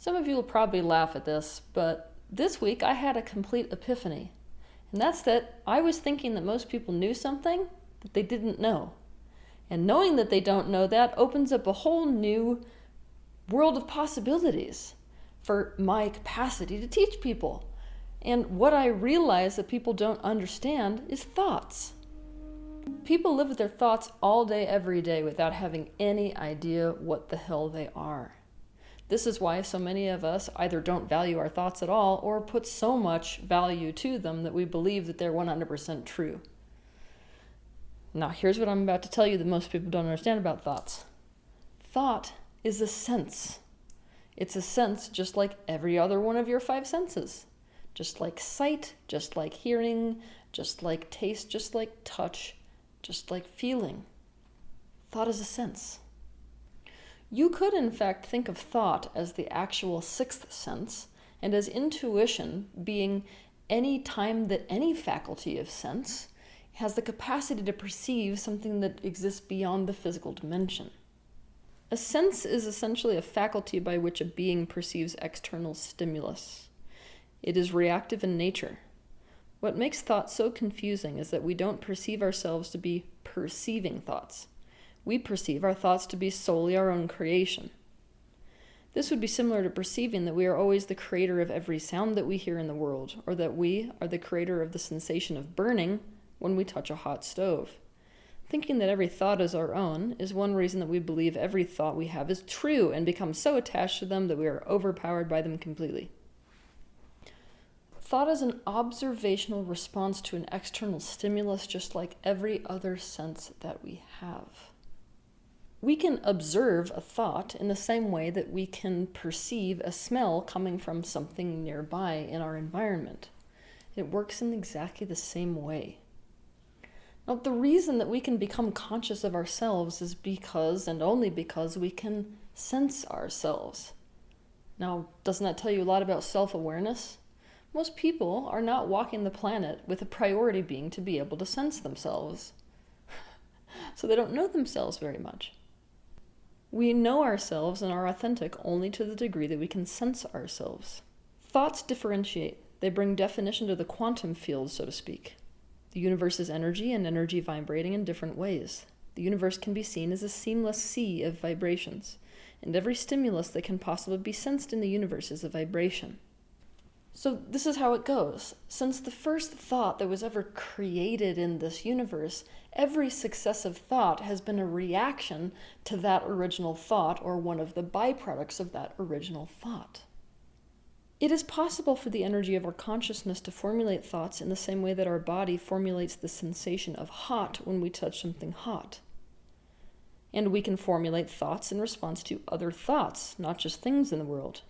Some of you will probably laugh at this, but this week I had a complete epiphany. And that's that I was thinking that most people knew something that they didn't know. And knowing that they don't know that opens up a whole new world of possibilities for my capacity to teach people. And what I realize that people don't understand is thoughts. People live with their thoughts all day, every day, without having any idea what the hell they are. This is why so many of us either don't value our thoughts at all or put so much value to them that we believe that they're 100% true. Now, here's what I'm about to tell you that most people don't understand about thoughts. Thought is a sense. It's a sense just like every other one of your 5 senses. Just like sight, just like hearing, just like taste, just like touch, just like feeling. Thought is a sense. You could, in fact, think of thought as the actual 6th sense, and as intuition being any time that any faculty of sense has the capacity to perceive something that exists beyond the physical dimension. A sense is essentially a faculty by which a being perceives external stimulus. It is reactive in nature. What makes thought so confusing is that we don't perceive ourselves to be perceiving thoughts. We perceive our thoughts to be solely our own creation. This would be similar to perceiving that we are always the creator of every sound that we hear in the world, or that we are the creator of the sensation of burning when we touch a hot stove. Thinking that every thought is our own is one reason that we believe every thought we have is true and become so attached to them that we are overpowered by them completely. Thought is an observational response to an external stimulus, just like every other sense that we have. We can observe a thought in the same way that we can perceive a smell coming from something nearby in our environment. It works in exactly the same way. Now, the reason that we can become conscious of ourselves is because, and only because, we can sense ourselves. Now, doesn't that tell you a lot about self-awareness? Most people are not walking the planet with a priority being to be able to sense themselves. So they don't know themselves very much. We know ourselves and are authentic only to the degree that we can sense ourselves. Thoughts differentiate. They bring definition to the quantum field, so to speak. The universe is energy, and energy vibrating in different ways. The universe can be seen as a seamless sea of vibrations, and every stimulus that can possibly be sensed in the universe is a vibration. So this is how it goes. Since the first thought that was ever created in this universe, every successive thought has been a reaction to that original thought or one of the byproducts of that original thought. It is possible for the energy of our consciousness to formulate thoughts in the same way that our body formulates the sensation of hot when we touch something hot. And we can formulate thoughts in response to other thoughts, not just things in the world.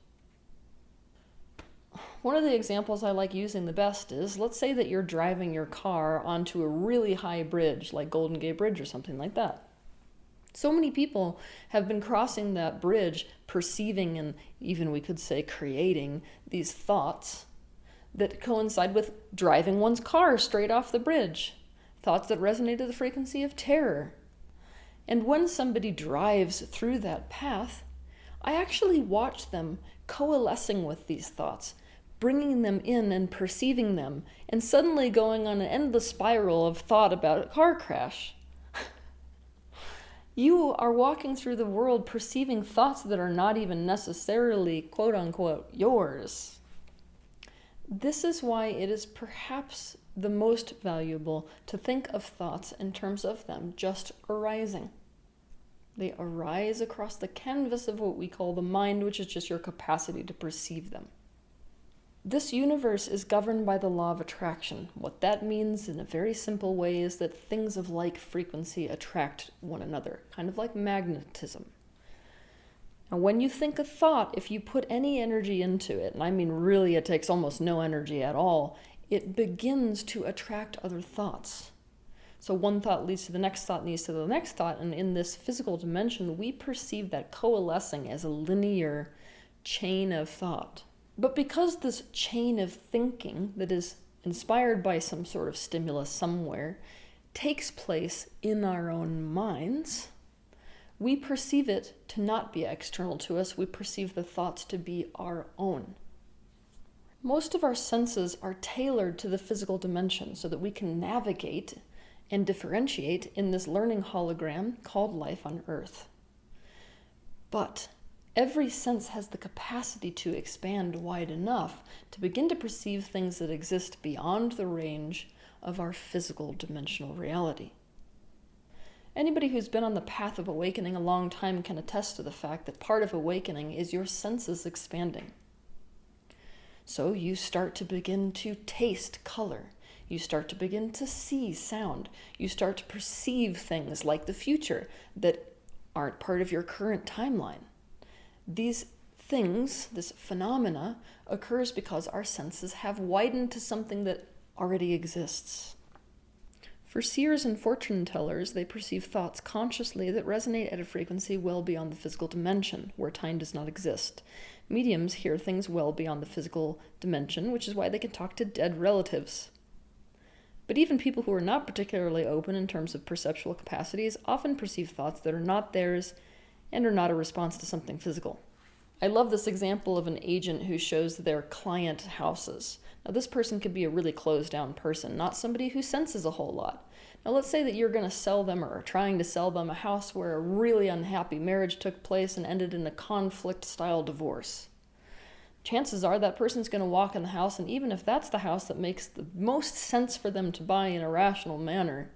One of the examples I like using the best is, let's say that you're driving your car onto a really high bridge, like Golden Gate Bridge or something like that. So many people have been crossing that bridge, perceiving and even we could say creating these thoughts that coincide with driving one's car straight off the bridge. Thoughts that resonate to the frequency of terror. And when somebody drives through that path, I actually watch them coalescing with these thoughts, bringing them in and perceiving them, and suddenly going on an endless spiral of thought about a car crash. You are walking through the world perceiving thoughts that are not even necessarily, quote-unquote, yours. This is why it is perhaps the most valuable to think of thoughts in terms of them just arising. They arise across the canvas of what we call the mind, which is just your capacity to perceive them. This universe is governed by the law of attraction. What that means in a very simple way is that things of like frequency attract one another, kind of like magnetism. And when you think a thought, if you put any energy into it, and I mean really it takes almost no energy at all, it begins to attract other thoughts. So one thought leads to the next thought, leads to the next thought, and in this physical dimension, we perceive that coalescing as a linear chain of thought. But because this chain of thinking that is inspired by some sort of stimulus somewhere takes place in our own minds, we perceive it to not be external to us. We perceive the thoughts to be our own. Most of our senses are tailored to the physical dimension so that we can navigate and differentiate in this learning hologram called life on Earth. But every sense has the capacity to expand wide enough to begin to perceive things that exist beyond the range of our physical dimensional reality. Anybody who's been on the path of awakening a long time can attest to the fact that part of awakening is your senses expanding. So you start to begin to taste color. You start to begin to see sound. You start to perceive things like the future that aren't part of your current timeline. These things, this phenomena, occurs because our senses have widened to something that already exists. For seers and fortune tellers, they perceive thoughts consciously that resonate at a frequency well beyond the physical dimension, where time does not exist. Mediums hear things well beyond the physical dimension, which is why they can talk to dead relatives. But even people who are not particularly open in terms of perceptual capacities often perceive thoughts that are not theirs and are not a response to something physical. I love this example of an agent who shows their client houses. Now, this person could be a really closed-down person, not somebody who senses a whole lot. Now, let's say that you're going to sell them or are trying to sell them a house where a really unhappy marriage took place and ended in a conflict-style divorce. Chances are that person's going to walk in the house, and even if that's the house that makes the most sense for them to buy in a rational manner,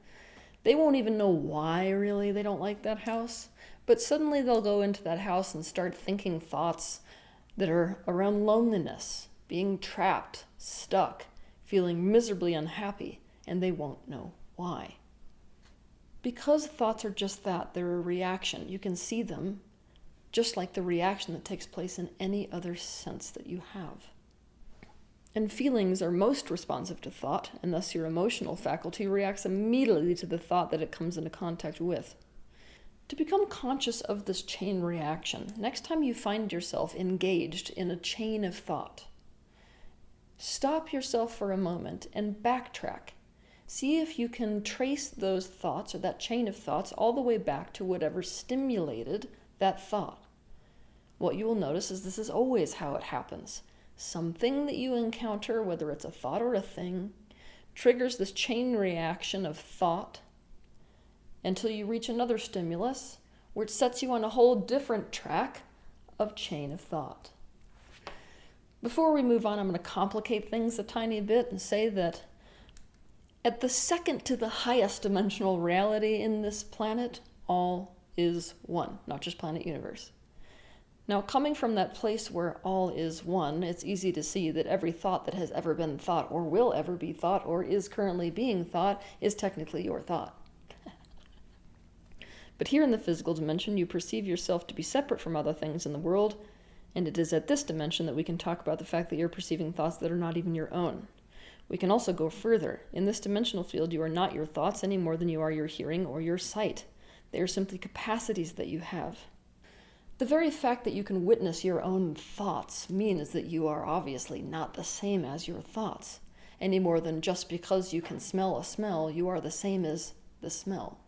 they won't even know why, really, they don't like that house. But suddenly they'll go into that house and start thinking thoughts that are around loneliness, being trapped, stuck, feeling miserably unhappy, and they won't know why. Because thoughts are just that, they're a reaction. You can see them just like the reaction that takes place in any other sense that you have. And feelings are most responsive to thought, and thus your emotional faculty reacts immediately to the thought that it comes into contact with. To become conscious of this chain reaction, next time you find yourself engaged in a chain of thought, stop yourself for a moment and backtrack. See if you can trace those thoughts or that chain of thoughts all the way back to whatever stimulated that thought. What you will notice is this is always how it happens. Something that you encounter, whether it's a thought or a thing, triggers this chain reaction of thought until you reach another stimulus, which sets you on a whole different track of chain of thought. Before we move on, I'm going to complicate things a tiny bit and say that at the second to the highest dimensional reality in this planet, all is one, not just planet universe. Now, coming from that place where all is one, it's easy to see that every thought that has ever been thought or will ever be thought or is currently being thought is technically your thought. But here in the physical dimension, you perceive yourself to be separate from other things in the world, and it is at this dimension that we can talk about the fact that you're perceiving thoughts that are not even your own. We can also go further. In this dimensional field, you are not your thoughts any more than you are your hearing or your sight. They are simply capacities that you have. The very fact that you can witness your own thoughts means that you are obviously not the same as your thoughts, any more than just because you can smell a smell, you are the same as the smell.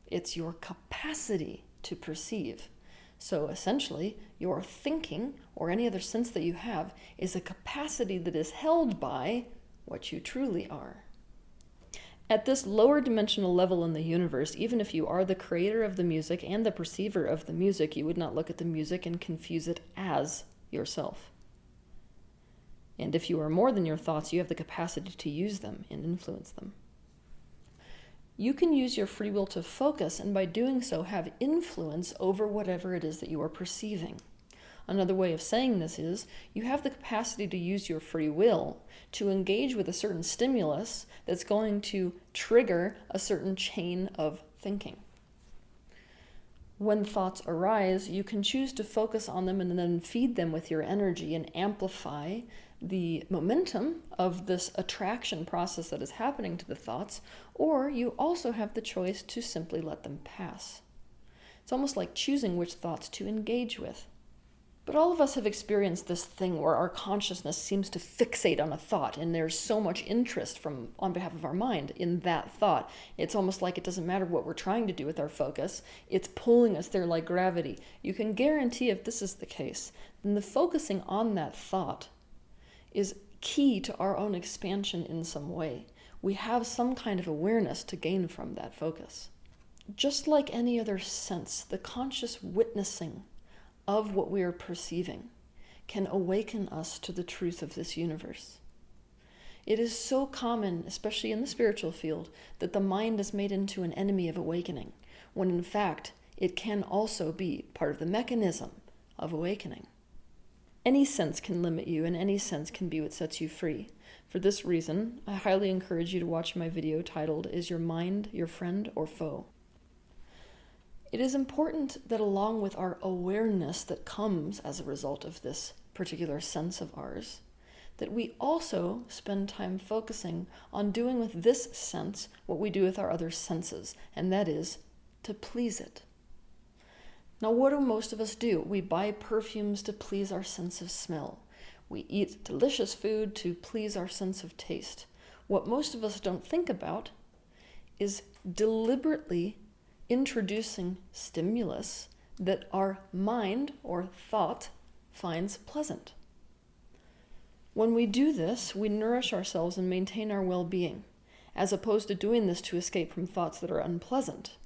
It's your capacity to perceive. So essentially, your thinking, or any other sense that you have, is a capacity that is held by what you truly are. At this lower dimensional level in the universe, even if you are the creator of the music and the perceiver of the music, you would not look at the music and confuse it as yourself. And if you are more than your thoughts, you have the capacity to use them and influence them. You can use your free will to focus, and by doing so have influence over whatever it is that you are perceiving. Another way of saying this is, you have the capacity to use your free will to engage with a certain stimulus that's going to trigger a certain chain of thinking. When thoughts arise, you can choose to focus on them and then feed them with your energy and amplify the momentum of this attraction process that is happening to the thoughts, or you also have the choice to simply let them pass. It's almost like choosing which thoughts to engage with. But all of us have experienced this thing where our consciousness seems to fixate on a thought, and there's so much interest on behalf of our mind in that thought. It's almost like it doesn't matter what we're trying to do with our focus. It's pulling us there like gravity. You can guarantee if this is the case, then the focusing on that thought is key to our own expansion in some way. We have some kind of awareness to gain from that focus. Just like any other sense, the conscious witnessing of what we are perceiving can awaken us to the truth of this universe. It is so common, especially in the spiritual field, that the mind is made into an enemy of awakening, when in fact it can also be part of the mechanism of awakening. Any sense can limit you, and any sense can be what sets you free. For this reason, I highly encourage you to watch my video titled, Is Your Mind Your Friend or Foe? It is important that along with our awareness that comes as a result of this particular sense of ours, that we also spend time focusing on doing with this sense what we do with our other senses, and that is to please it. Now, what do most of us do? We buy perfumes to please our sense of smell. We eat delicious food to please our sense of taste. What most of us don't think about is deliberately introducing stimulus that our mind or thought finds pleasant. When we do this, we nourish ourselves and maintain our well-being, as opposed to doing this to escape from thoughts that are unpleasant.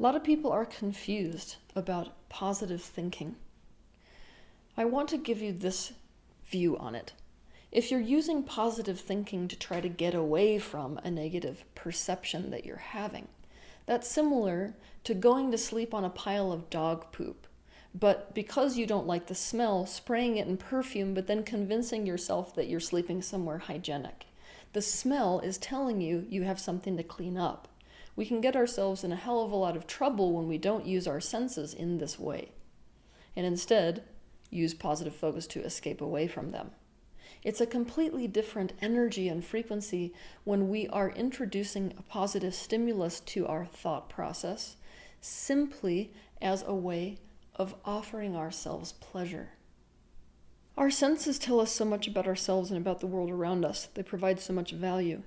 A lot of people are confused about positive thinking. I want to give you this view on it. If you're using positive thinking to try to get away from a negative perception that you're having, that's similar to going to sleep on a pile of dog poop, but because you don't like the smell, spraying it in perfume, but then convincing yourself that you're sleeping somewhere hygienic. The smell is telling you you have something to clean up. We can get ourselves in a hell of a lot of trouble when we don't use our senses in this way, and instead use positive focus to escape away from them. It's a completely different energy and frequency when we are introducing a positive stimulus to our thought process simply as a way of offering ourselves pleasure. Our senses tell us so much about ourselves and about the world around us. They provide so much value.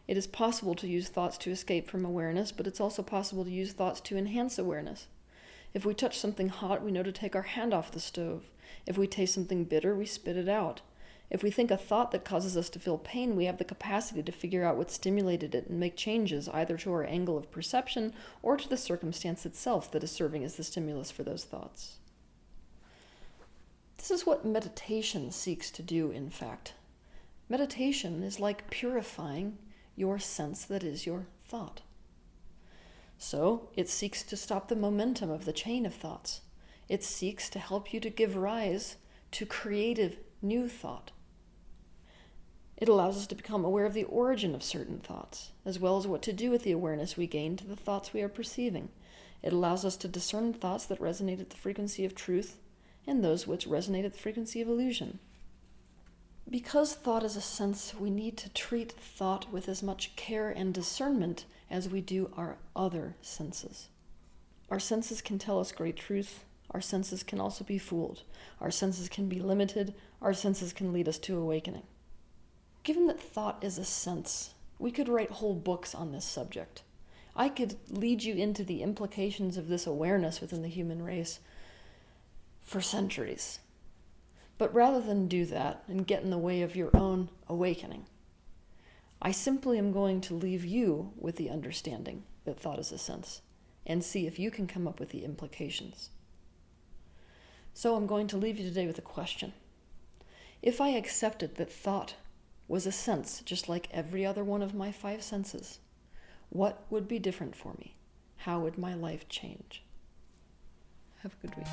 It is possible to use thoughts to escape from awareness, but it's also possible to use thoughts to enhance awareness. If we touch something hot, we know to take our hand off the stove. If we taste something bitter, we spit it out. If we think a thought that causes us to feel pain, we have the capacity to figure out what stimulated it and make changes either to our angle of perception or to the circumstance itself that is serving as the stimulus for those thoughts. This is what meditation seeks to do, in fact. Meditation is like purifying your sense that is your thought. So it seeks to stop the momentum of the chain of thoughts. It seeks to help you to give rise to creative new thought. It allows us to become aware of the origin of certain thoughts, as well as what to do with the awareness we gain to the thoughts we are perceiving. It allows us to discern thoughts that resonate at the frequency of truth and those which resonate at the frequency of illusion. Because thought is a sense, we need to treat thought with as much care and discernment as we do our other senses. Our senses can tell us great truth. Our senses can also be fooled. Our senses can be limited. Our senses can lead us to awakening. Given that thought is a sense, we could write whole books on this subject. I could lead you into the implications of this awareness within the human race for centuries. But rather than do that and get in the way of your own awakening, I simply am going to leave you with the understanding that thought is a sense and see if you can come up with the implications. So I'm going to leave you today with a question. If I accepted that thought was a sense just like every other one of my 5 senses, what would be different for me? How would my life change? Have a good week.